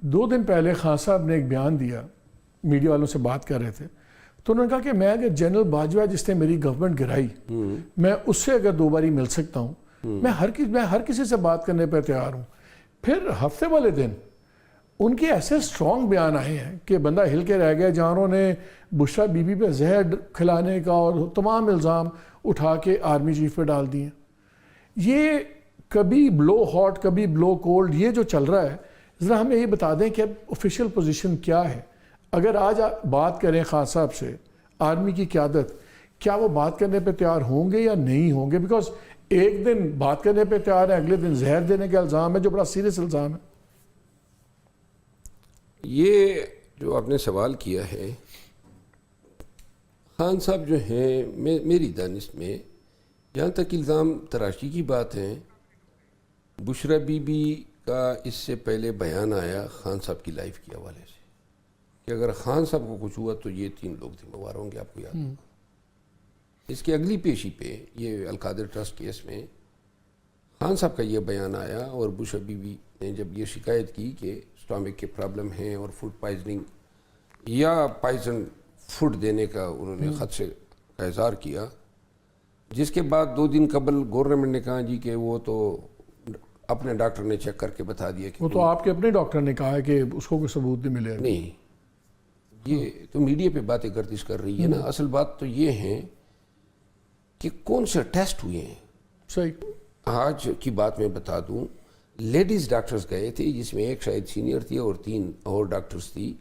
2 دن پہلے خان صاحب نے ایک بیان دیا, میڈیا والوں سے بات کر رہے تھے, تو انہوں نے کہا کہ میں اگر جنرل باجوہ جس نے میری گورنمنٹ گرائی, میں اس سے اگر 2 باری مل سکتا ہوں, میں ہر کسی سے بات کرنے پہ تیار ہوں. پھر ہفتے والے دن ان کے ایسے سٹرونگ بیان آئے ہیں کہ بندہ ہل کے رہ گیا, جہاں انہوں نے بشرا بی بی پہ زہر کھلانے کا اور تمام الزام اٹھا کے آرمی چیف پہ ڈال دیے. یہ کبھی بلو ہاٹ کبھی بلو کولڈ, یہ جو چل رہا ہے, ذرا ہمیں یہ بتا دیں کہ آفیشیل پوزیشن کیا ہے. اگر آج آپ بات کریں خان صاحب سے, آرمی کی قیادت, کیا وہ بات کرنے پہ تیار ہوں گے یا نہیں ہوں گے؟ بیکاز ایک دن بات کرنے پہ تیار ہے, اگلے دن زہر دینے کا الزام ہے, جو بڑا سیریس الزام ہے. یہ جو آپ نے سوال کیا ہے, خان صاحب جو ہیں, میری دانش میں جہاں تک الزام تراشی کی بات ہے, بشرا بی بی کا اس سے پہلے بیان آیا خان صاحب کی لائف کے حوالے سے کہ اگر خان صاحب کو کچھ ہوا تو یہ 3 لوگ ذمہ وار ہوں گے. آپ کو یاد ہوگا اس کی اگلی پیشی پہ یہ القادر ٹرسٹ کیس میں خان صاحب کا یہ بیان آیا, اور بشرا بی بی نے جب یہ شکایت کی کہ اسٹامک کے پرابلم ہیں اور فوڈ پائزننگ یا پائزن فوڈ دینے کا انہوں نے خدشے کا اظہار کیا, جس کے بعد 2 دن قبل گورنمنٹ نے کہا جی کہ وہ تو اپنے ڈاکٹر نے چیک کر کے بتا دیا کہ وہ تو آپ کے اپنے ڈاکٹر نے کہا ہے کہ اس کو کوئی ثبوت نہیں ملے. نہیں, یہ تو میڈیا پہ باتیں گردش کر رہی ہے نا. اصل بات تو یہ ہے کہ کون سے ٹیسٹ ہوئے ہیں. صحیح. آج کی بات میں بتا دوں, لیڈیز ڈاکٹرز گئے تھے, جس میں ایک شاید سینئر تھی اور 3 اور ڈاکٹرز تھی,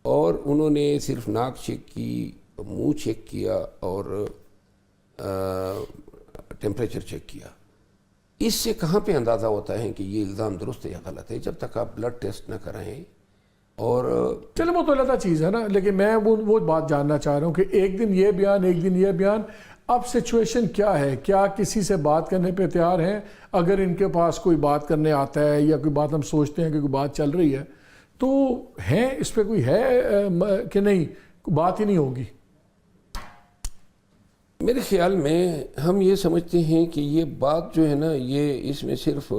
اور انہوں نے صرف ناک چیک کی, منہ چیک کیا اور ٹیمپریچر چیک کیا. اس سے کہاں پہ اندازہ ہوتا ہے کہ یہ الزام درست ہے یا غلط ہے جب تک آپ بلڈ ٹیسٹ نہ کرائیں. اور چلو وہ تو علیحدہ چیز ہے نا, لیکن میں وہ بات جاننا چاہ رہا ہوں کہ ایک دن یہ بیان, ایک دن یہ بیان, اب سچویشن کیا ہے؟ کیا کسی سے بات کرنے پہ تیار ہیں؟ اگر ان کے پاس کوئی بات کرنے آتا ہے یا کوئی بات ہم سوچتے ہیں کہ کوئی بات چل رہی ہے, تو ہیں اس پہ کوئی ہے کہ نہیں, بات ہی نہیں ہوگی؟ میرے خیال میں ہم یہ سمجھتے ہیں کہ یہ بات جو ہے نا, یہ اس میں صرف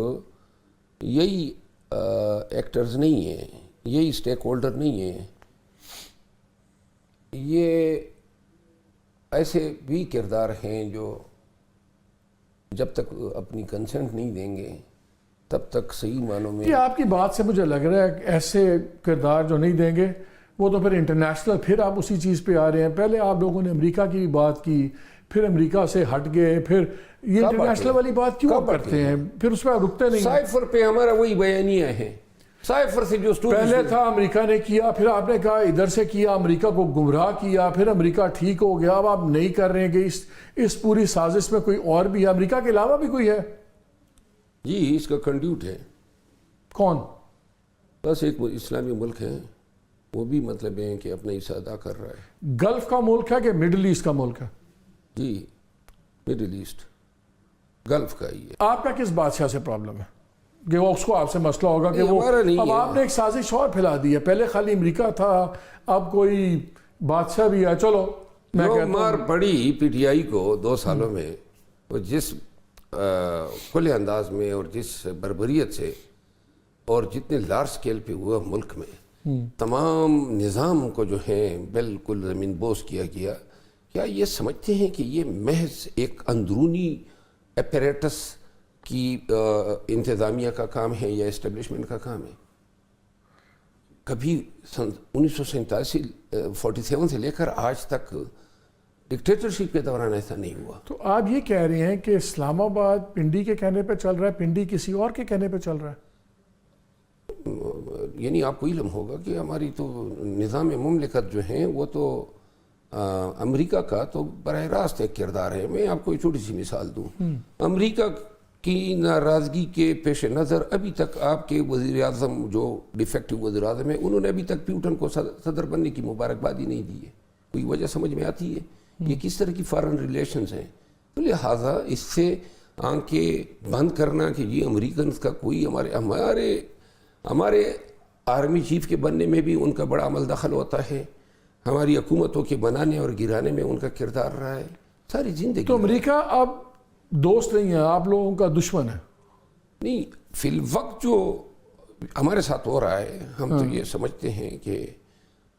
یہی ایکٹرز نہیں ہیں, یہی اسٹیک ہولڈر نہیں ہیں, یہ ایسے بھی کردار ہیں جو جب تک اپنی کنسنٹ نہیں دیں گے تب تک صحیح معنوں میں. کہ آپ کی بات سے مجھے لگ رہا ہے کہ ایسے کردار جو نہیں دیں گے وہ تو پھر انٹرنیشنل, پھر آپ اسی چیز پہ آ رہے ہیں. پہلے آپ لوگوں نے امریکہ کی بھی بات کی, پھر امریکہ سے ہٹ گئے, پھر یہ انٹرنیشنل والی بات کیوں کرتے ہیں, پھر اس پہ رکتے نہیں. سائفر پہ ہمارا وہی بیانیہ ہے, سائفر سے جو پہلے تھا امریکہ نے کیا, پھر آپ نے کہا ادھر سے کیا, امریکہ کو گمراہ کیا, پھر امریکہ ٹھیک ہو گیا. اب آپ نہیں کر رہے ہیں کہ اس پوری سازش میں کوئی اور بھی ہے, امریکہ کے علاوہ بھی کوئی ہے؟ جی, اس کا کنڈیوٹ ہے. کون؟ بس ایک اسلامی ملک ہے, وہ بھی مطلب ہے کہ اپنا حصہ ادا کر رہا ہے. گلف کا ملک ہے کہ مڈل ایسٹ کا ملک ہے؟ جی, مڈل ایسٹ, گلف کا ہی ہے. آپ کا کس بادشاہ سے پرابلم ہے کہ وہ اس کو آپ سے مسئلہ ہوگا کہ وہ اب آپ نے ایک سازش اور پھیلا دی ہے؟ پہلے خالی امریکہ تھا, اب کوئی بادشاہ بھی ہے. چلو میں جو کہتا مار پڑی پی ٹی آئی کو 2 سالوں میں, وہ جس کھلے انداز میں اور جس بربریت سے اور جتنے لارج سکیل پہ ہوا ملک میں, تمام نظام کو جو ہے بالکل زمین بوس کیا گیا. کیا یہ سمجھتے ہیں کہ یہ محض ایک اندرونی اپیریٹس کی انتظامیہ کا کام ہے یا اسٹیبلشمنٹ کا کام ہے؟ کبھی 1947 سے لے کر آج تک ڈکٹیٹرشپ کے دوران ایسا نہیں ہوا. تو آپ یہ کہہ رہے ہیں کہ اسلام آباد پنڈی کے کہنے پہ چل رہا ہے, پنڈی کسی اور کے کہنے پہ چل رہا ہے؟ یعنی آپ کو علم ہوگا کہ ہماری تو نظام مملکت جو ہیں وہ تو امریکہ کا تو براہ راست ایک کردار ہے. میں آپ کو ایک چھوٹی سی مثال دوں. امریکہ کی ناراضگی کے پیش نظر ابھی تک آپ کے وزیر اعظم جو ڈیفیکٹو وزیر اعظم ہیں, انہوں نے ابھی تک پیوٹن کو صدر بننے کی مبارکبادی نہیں دی ہے. کوئی وجہ سمجھ میں آتی ہے؟ یہ کس طرح کی فارن ریلیشنز ہیں. تو لہٰذا اس سے آنکھیں بند کرنا کہ یہ امریکنز کا کوئی ہمارے آرمی چیف کے بننے میں بھی ان کا بڑا عمل دخل ہوتا ہے, ہماری حکومتوں کے بنانے اور گرانے میں ان کا کردار رہا ہے ساری زندگی. تو امریکہ اب دوست نہیں ہے, آپ لوگوں کا دشمن ہے؟ نہیں, فی الوقت جو ہمارے ساتھ ہو رہا ہے. ہم تو یہ سمجھتے ہیں کہ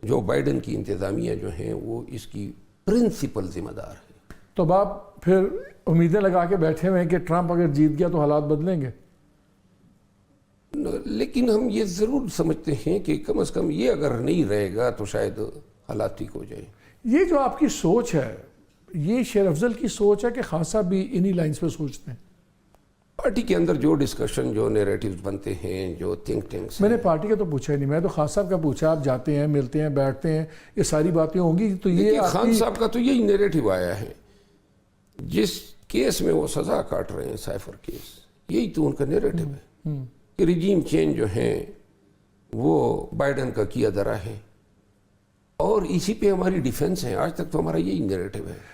جو بائیڈن کی انتظامیہ جو ہیں وہ اس کی پرنسپل ذمہ دار ہے. تو اب آپ پھر امیدیں لگا کے بیٹھے ہوئے ہیں کہ ٹرمپ اگر جیت گیا تو حالات بدلیں گے؟ لیکن ہم یہ ضرور سمجھتے ہیں کہ کم از کم یہ اگر نہیں رہے گا تو شاید حالات ٹھیک ہو جائیں. یہ جو آپ کی سوچ ہے یہ شیر افضل کی سوچ ہے کہ خان صاحب بھی انہی لائنز پہ سوچتے ہیں؟ پارٹی کے اندر جو ڈسکشن جو نیریٹیوز بنتے ہیں جو تھنک ٹینکس میں نے پارٹی کا تو پوچھا ہی نہیں, میں تو خان صاحب کا پوچھا. آپ جاتے ہیں, ملتے ہیں, بیٹھتے ہیں, یہ ساری باتیں ہوں گی تو یہ خان صاحب کا تو یہی نیریٹیو آیا ہے. جس کیس میں وہ سزا کاٹ رہے ہیں سائفر کیس, یہی تو ان کا نیریٹیو ہے کہ ریجیم چینج جو ہیں وہ بائیڈن کا کیا درا ہے اور اسی پہ ہماری ڈیفنس ہے. آج تک تو ہمارا یہی نیریٹیو ہے.